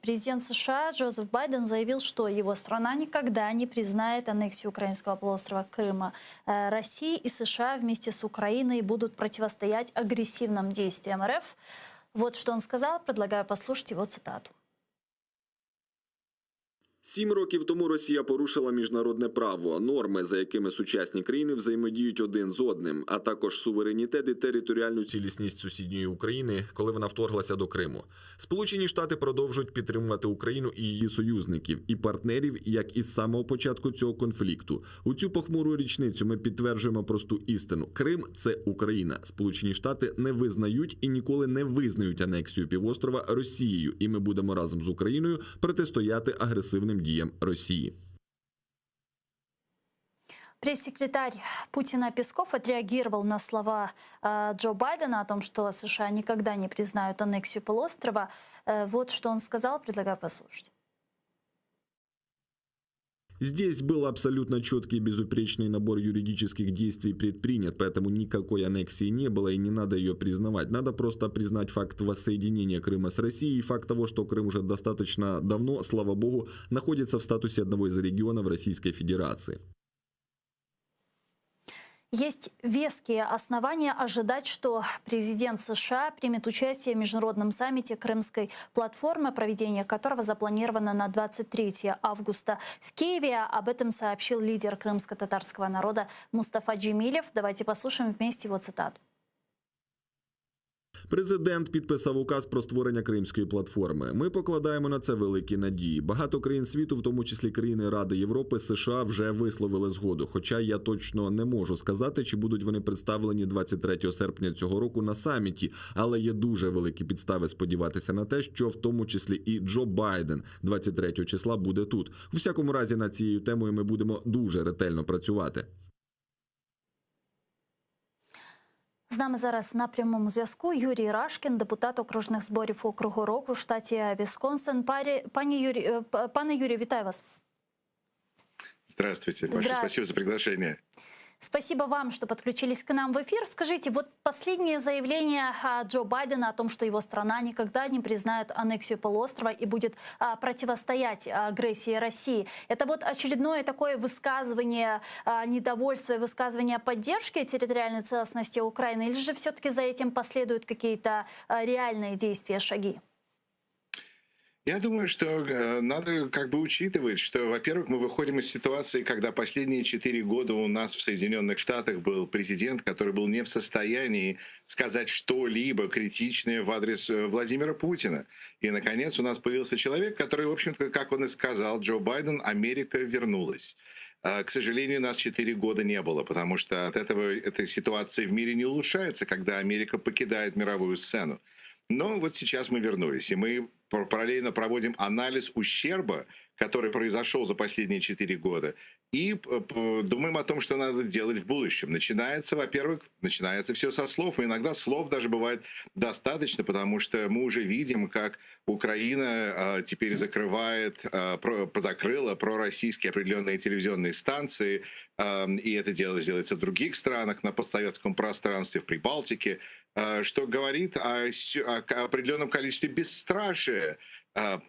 Президент США Джозеф Байден заявил, что его страна никогда не признает аннексию украинского полуострова Крыма. Россия и США вместе с Украиной будут противостоять агрессивным действиям РФ. Вот что он сказал, предлагаю послушать его цитату. 7 років тому Росія порушила міжнародне право, норми, за якими сучасні країни взаємодіють один з одним, а також суверенітет і територіальну цілісність сусідньої України, коли вона вторглася до Криму. Сполучені Штати продовжують підтримувати Україну і її союзників, і партнерів, як із самого початку цього конфлікту. У цю похмуру річницю ми підтверджуємо просту істину. Крим – це Україна. Сполучені Штати не визнають і ніколи не визнають анексію півострова Росією, і ми будемо разом з Україною протистояти агресивним діям Росії. Пресс-секретарь Путина Песков отреагировал на слова Джо Байдена о том, что США никогда не признают аннексию полуострова. Вот что он сказал, предлагаю послушать. Здесь был абсолютно четкий и безупречный набор юридических действий предпринят, поэтому никакой аннексии не было и не надо ее признавать. Надо просто признать факт воссоединения Крыма с Россией и факт того, что Крым уже достаточно давно, слава богу, находится в статусе одного из регионов Российской Федерации. Есть веские основания ожидать, что президент США примет участие в международном саммите Крымской платформы, проведение которого запланировано на 23 августа в Киеве. Об этом сообщил лидер крымско-татарского народа Мустафа Джемилев. Давайте послушаем вместе его цитату. Президент підписав указ про створення Кримської платформи. Ми покладаємо на це великі надії. Багато країн світу, в тому числі країни Ради Європи, США, вже висловили згоду. Хоча я точно не можу сказати, чи будуть вони представлені 23 серпня цього року на саміті. Але є дуже великі підстави сподіватися на те, що в тому числі і Джо Байден 23 числа буде тут. У всякому разі, над цією темою ми будемо дуже ретельно працювати. З нами зараз на прямому зв'язку Юрій Рашкін, депутат окружних зборів округу Рок у штаті Вісконсин. Пане Юрію, вітаю вас. Здравствуйте. Большое спасибо за приглашение. Спасибо вам, что подключились к нам в эфир. Скажите, вот последнее заявление Джо Байдена о том, что его страна никогда не признает аннексию полуострова и будет противостоять агрессии России. Это вот очередное такое высказывание недовольства, высказывание поддержки территориальной целостности Украины? Или же все-таки за этим последуют какие-то реальные действия, шаги? Я думаю, что надо учитывать, что, во-первых, мы выходим из ситуации, когда последние 4 года у нас в Соединенных Штатах был президент, который был не в состоянии сказать что-либо критичное в адрес Владимира Путина. И, наконец, у нас появился человек, который, в общем-то, как он и сказал, Джо Байден, Америка вернулась. К сожалению, нас 4 года не было, потому что от этого эта ситуация в мире не улучшается, когда Америка покидает мировую сцену. Но вот сейчас мы вернулись, и мы параллельно проводим анализ ущерба, который произошел за последние 4 года, и думаем о том, что надо делать в будущем. Во-первых, начинается все со слов, и иногда слов даже бывает достаточно, потому что мы уже видим, как Украина теперь закрыла пророссийские определенные телевизионные станции, и это дело делается в других странах, на постсоветском пространстве, в Прибалтике, что говорит о определенном количестве бесстрашия,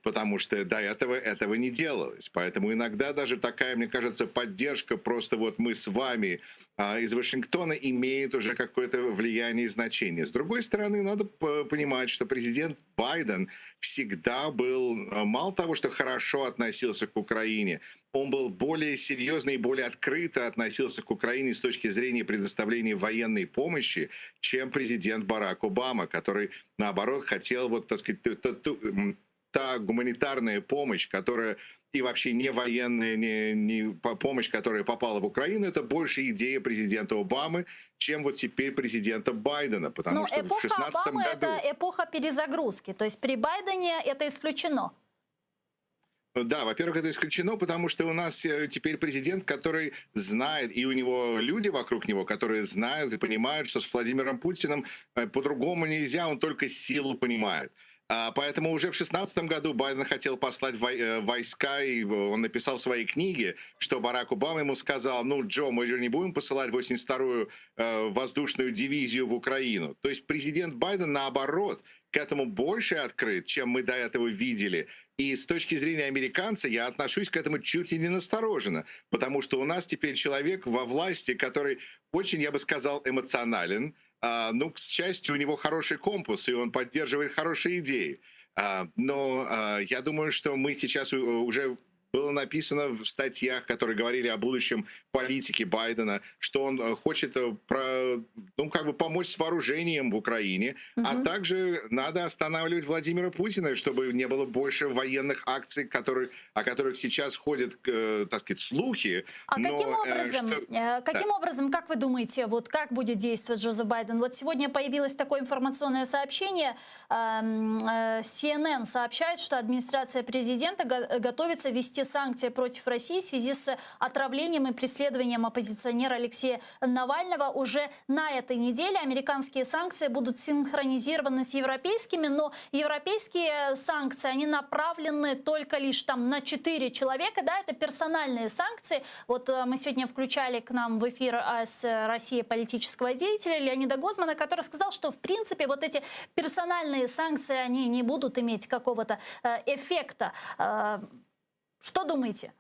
потому что до этого не делалось. Поэтому иногда даже такая, мне кажется, поддержка, просто вот мы с вами из Вашингтона, имеет уже какое-то влияние и значение. С другой стороны, надо понимать, что президент Байден всегда был, мало того, что хорошо относился к Украине, он был более серьезно и более открыто относился к Украине с точки зрения предоставления военной помощи, чем президент Барак Обама, который, наоборот, хотел, вот, так сказать, та гуманитарная помощь, которая и вообще не военная, не помощь, которая попала в Украину, это больше идея президента Обамы, чем вот теперь президента Байдена. Потому что в 2016 Обамы году... это эпоха перезагрузки, то есть при Байдене это исключено. Да, во-первых, это исключено, потому что у нас теперь президент, который знает, и у него люди вокруг него, которые знают и понимают, что с Владимиром Путиным по-другому нельзя, он только силу понимает. Поэтому уже в 2016 году Байден хотел послать войска, и он написал в своей книге, что Барак Обама ему сказал: ну, Джо, мы же не будем посылать 82-ю воздушную дивизию в Украину. То есть президент Байден, наоборот, к этому больше открыт, чем мы до этого видели, И с точки зрения американца я отношусь к этому чуть ли не настороженно, потому что у нас теперь человек во власти, который очень, я бы сказал, эмоционален. Ну, к счастью, у него хороший компас, и он поддерживает хорошие идеи. Но я думаю, что мы сейчас уже было написано в статьях, которые говорили о будущем политике Байдена, что он хочет ну, как бы помочь с вооружением в Украине, а Мгм. также надо останавливать Владимира Путина, чтобы не было больше военных акций, о которых сейчас ходят, так сказать, слухи. А каким Но образом, что... каким образом, как вы думаете, вот как будет действовать Джозеф Байден? Вот сегодня появилось такое информационное сообщение. CNN сообщает, что администрация президента готовится ввести санкции против России в связи с отравлением и преследованием оппозиционера Алексея Навального. Уже на этой неделе американские санкции будут синхронизированы с европейскими, но европейские санкции, они направлены только лишь там на 4 человека, да, это персональные санкции. Вот мы сегодня включали к нам в эфир с России политического деятеля Леонида Гозмана, который сказал, что в принципе вот эти персональные санкции, они не будут иметь какого-то эффекта. Что думаете?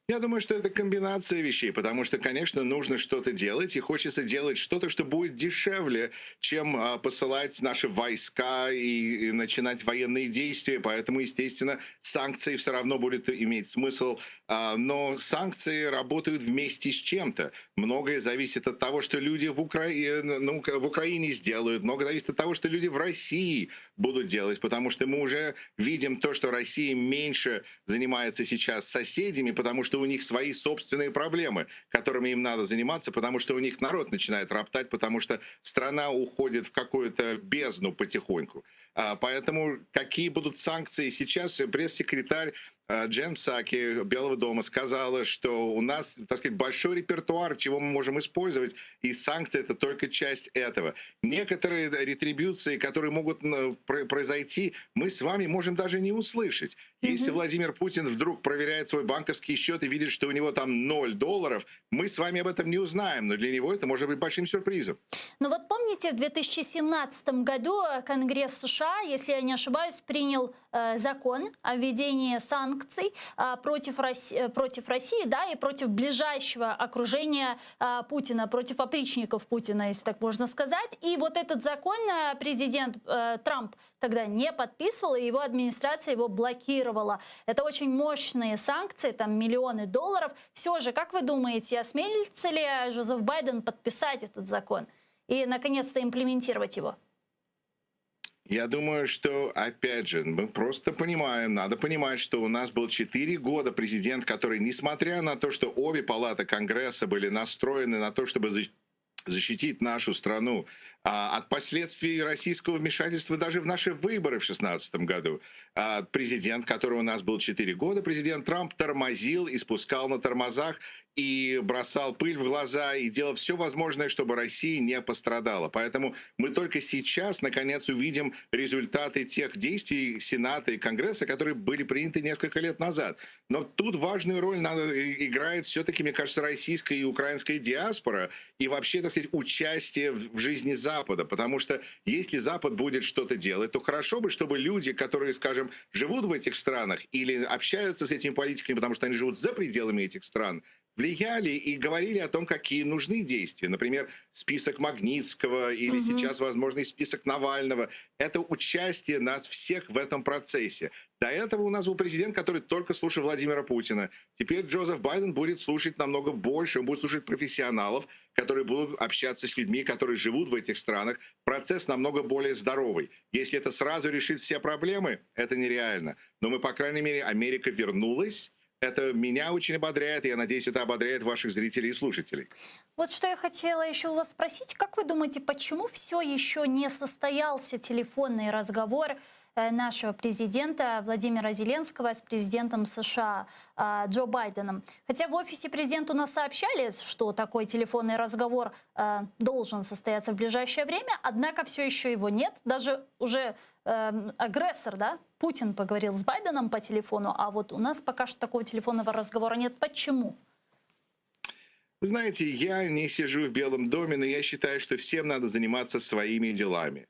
Я думаю, что это комбинация вещей, потому что, конечно, нужно что-то делать, и хочется делать что-то, что будет дешевле, чем посылать наши войска и начинать военные действия. Поэтому, естественно, санкции все равно будут иметь смысл. Но санкции работают вместе с чем-то. Многое зависит от того, что люди в Украине сделают. Многое зависит от того, что люди в России будут делать, потому что мы уже видим то, что Россия меньше занимается сейчас соседями, потому что у них свои собственные проблемы, которыми им надо заниматься, потому что у них народ начинает роптать, потому что страна уходит в какую-то бездну потихоньку. Поэтому какие будут санкции сейчас? Пресс-секретарь Джен Псаки Белого дома сказала, что у нас, так сказать, большой репертуар, чего мы можем использовать, и санкции — это только часть этого. Некоторые ретрибьюции, которые могут произойти, мы с вами можем даже не услышать. Если Владимир Путин вдруг проверяет свой банковский счет и видит, что у него там $0, мы с вами об этом не узнаем, но для него это может быть большим сюрпризом. Ну вот помните, в 2017 году Конгресс США, если я не ошибаюсь, принял закон о введении санкций против России, да, и против ближайшего окружения Путина, против опричников Путина, если так можно сказать. И вот этот закон президент Трамп тогда не подписывал, и его администрация его блокировала. Это очень мощные санкции, там миллионы долларов. Все же, как вы думаете, осмелится ли Джозеф Байден подписать этот закон и, наконец-то, имплементировать его? Я думаю, что, опять же, мы просто понимаем, надо понимать, что у нас был 4 года президент, который, несмотря на то, что обе палаты Конгресса были настроены на то, чтобы защитить нашу страну от последствий российского вмешательства даже в наши выборы в 2016 году. Президент, который у нас был 4 года, президент Трамп тормозил и спускал на тормозах, и бросал пыль в глаза, и делал все возможное, чтобы Россия не пострадала. Поэтому мы только сейчас, наконец, увидим результаты тех действий Сената и Конгресса, которые были приняты несколько лет назад. Но тут важную роль играет все-таки, мне кажется, российская и украинская диаспора, и вообще, так сказать, участие в жизни Запада. Потому что если Запад будет что-то делать, то хорошо бы, чтобы люди, которые, скажем, живут в этих странах или общаются с этими политиками, потому что они живут за пределами этих стран, влияли и говорили о том, какие нужны действия. Например, список Магнитского или сейчас возможный список Навального. Это участие нас всех в этом процессе. До этого у нас был президент, который только слушал Владимира Путина. Теперь Джозеф Байден будет слушать намного больше. Он будет слушать профессионалов, которые будут общаться с людьми, которые живут в этих странах. Процесс намного более здоровый. Если это сразу решит все проблемы, это нереально. Но мы, по крайней мере, Америка вернулась. Это меня очень ободряет, и я надеюсь, это ободряет ваших зрителей и слушателей. Вот что я хотела еще у вас спросить. Как вы думаете, почему все еще не состоялся телефонный разговор нашего президента Владимира Зеленского с президентом США Джо Байденом? Хотя в офисе президента у нас сообщали, что такой телефонный разговор должен состояться в ближайшее время, однако все еще его нет. Даже уже агрессор, да, Путин поговорил с Байденом по телефону, а вот у нас пока что такого телефонного разговора нет. Почему? Знаете, я не сижу в Белом доме, но я считаю, что всем надо заниматься своими делами.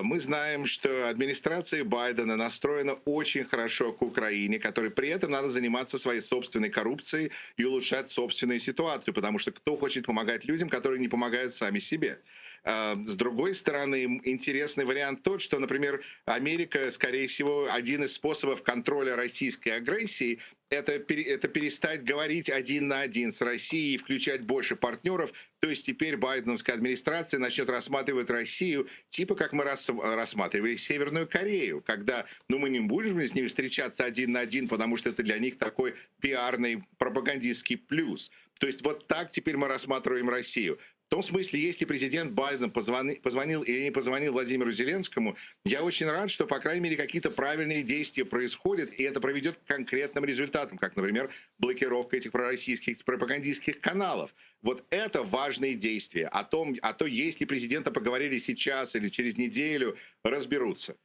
Мы знаем, что администрация Байдена настроена очень хорошо к Украине, которой при этом надо заниматься своей собственной коррупцией и улучшать собственную ситуацию, потому что кто хочет помогать людям, которые не помогают сами себе? С другой стороны, интересный вариант тот, что, например, Америка, скорее всего, один из способов контроля российской агрессии это перестать говорить один на один с Россией и включать больше партнеров. То есть теперь байденовская администрация начнет рассматривать Россию типа как мы рассматривали Северную Корею, когда мы не будем с ними встречаться один на один, потому что это для них такой пиарный пропагандистский плюс. То есть вот так теперь мы рассматриваем Россию. В том смысле, если президент Байден позвонил или не позвонил Владимиру Зеленскому, я очень рад, что, по крайней мере, какие-то правильные действия происходят, и это приведет к конкретным результатам, как, например, блокировка этих пророссийских пропагандистских каналов. Вот это важные действия. А то, если президента поговорили сейчас или через неделю, разберутся.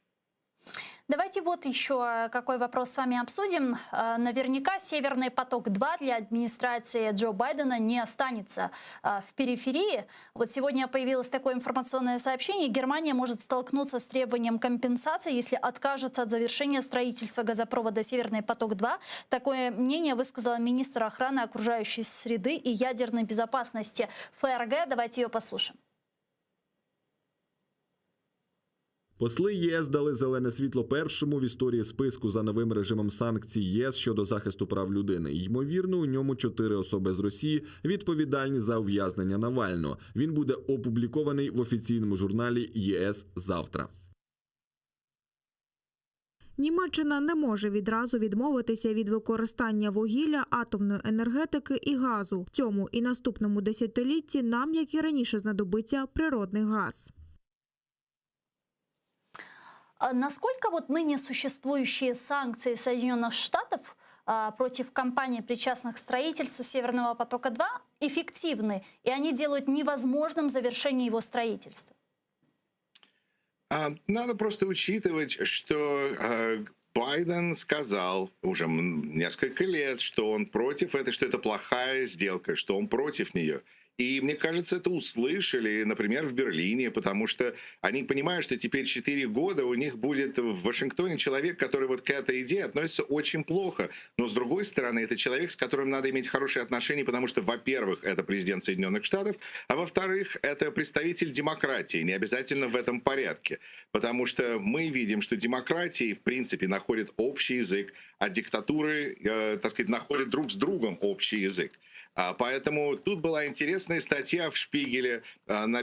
Давайте вот еще какой вопрос с вами обсудим. Наверняка «Северный поток-2» для администрации Джо Байдена не останется в периферии. Вот сегодня появилось такое информационное сообщение. Германия может столкнуться с требованием компенсации, если откажется от завершения строительства газопровода «Северный поток-2». Такое мнение высказала министр охраны окружающей среды и ядерной безопасности ФРГ. Давайте ее послушаем. Посли ЄС дали зелене світло першому в історії списку за новим режимом санкцій ЄС щодо захисту прав людини. Ймовірно, у ньому 4 особи з Росії відповідальні за ув'язнення Навального. Він буде опублікований в офіційному журналі ЄС завтра. Німеччина не може відразу відмовитися від використання вугілля, атомної енергетики і газу. В цьому і наступному десятилітті нам, як і раніше, знадобиться природний газ. Насколько вот ныне существующие санкции Соединенных Штатов против компаний, причастных к строительству «Северного потока-2», эффективны, и они делают невозможным завершение его строительства? Надо просто учитывать, что Байден сказал уже несколько лет, что он против этой, что это плохая сделка, что он против нее. И мне кажется, это услышали, например, в Берлине, потому что они понимают, что теперь 4 года у них будет в Вашингтоне человек, который вот к этой идее относится очень плохо. Но, с другой стороны, это человек, с которым надо иметь хорошие отношения, потому что, во-первых, это президент Соединенных Штатов, а во-вторых, это представитель демократии, не обязательно в этом порядке. Потому что мы видим, что демократии, в принципе, находят общий язык, а диктатуры, так сказать, находят друг с другом общий язык. Поэтому тут была интересная статья в «Шпигеле»,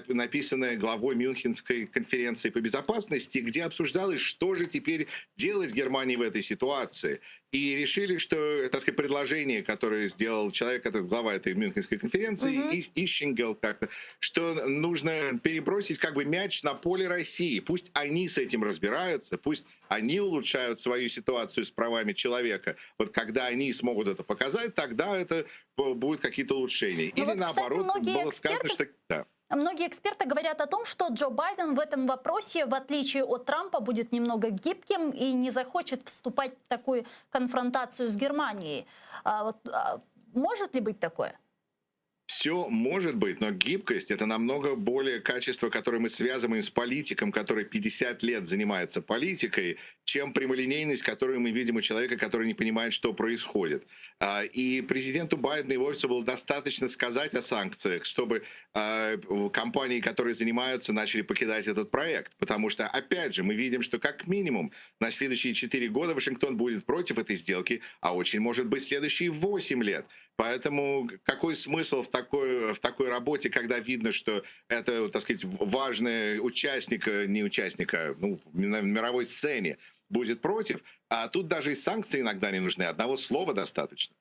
написанная главой Мюнхенской конференции по безопасности, где обсуждалось, что же теперь делать Германии в этой ситуации. И решили, что, так сказать, предложение, которое сделал человек, который глава этой Мюнхенской конференции, Ищингел как-то, что нужно перебросить как бы мяч на поле России. Пусть они с этим разбираются, пусть они улучшают свою ситуацию с правами человека. Вот когда они смогут это показать, тогда это будут какие-то улучшения. Но Или вот, наоборот, кстати, было сказано, что... Да. Многие эксперты говорят о том, что Джо Байден в этом вопросе, в отличие от Трампа, будет немного гибким и не захочет вступать в такую конфронтацию с Германией. Может ли быть такое? Все может быть, но гибкость — это намного более качество, которое мы связываем с политиком, который 50 лет занимается политикой, чем прямолинейность, которую мы видим у человека, который не понимает, что происходит. И президенту Байдену и офису было достаточно сказать о санкциях, чтобы компании, которые занимаются, начали покидать этот проект. Потому что, опять же, мы видим, что как минимум на следующие 4 года Вашингтон будет против этой сделки, а очень может быть следующие 8 лет. Поэтому какой смысл в такой работе, когда видно, что это, так сказать, важный участник, не участника, на мировой сцене будет против, а тут даже и санкции иногда не нужны, одного слова достаточно.